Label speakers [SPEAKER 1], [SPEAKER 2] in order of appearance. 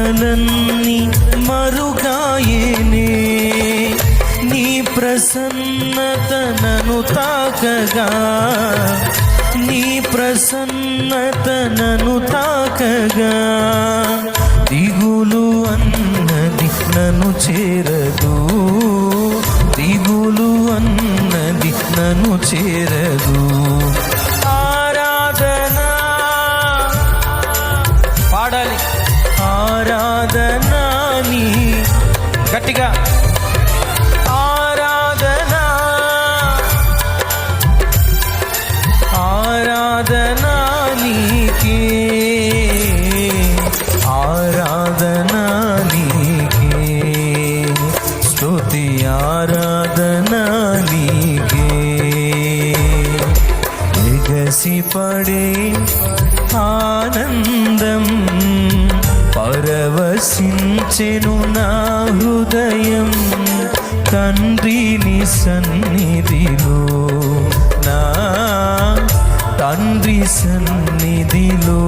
[SPEAKER 1] శ్రమలన్నీ మరుగాయేనే, నీ ప్రసన్నత నన్ను తాకగా, నీ ప్రసన్నత నన్ను తాకగా. దిగులు అన్నది నన్ను చేరదు, దిగులు అన్నది నన్ను చేరదు. ఆరాధన పాడాలి, ఆరాధన నీ గట్టిగా, ఆరాధన ఆరాధన నీకే, ఆరాధన నీకే, స్తుతి ఆరాధన నీకే. ఎగసిపడే ఆనందం పరవశించెను నా హృదయం, తండ్రిని సన్నిధిలో, నా తండ్రి సన్నిధిలో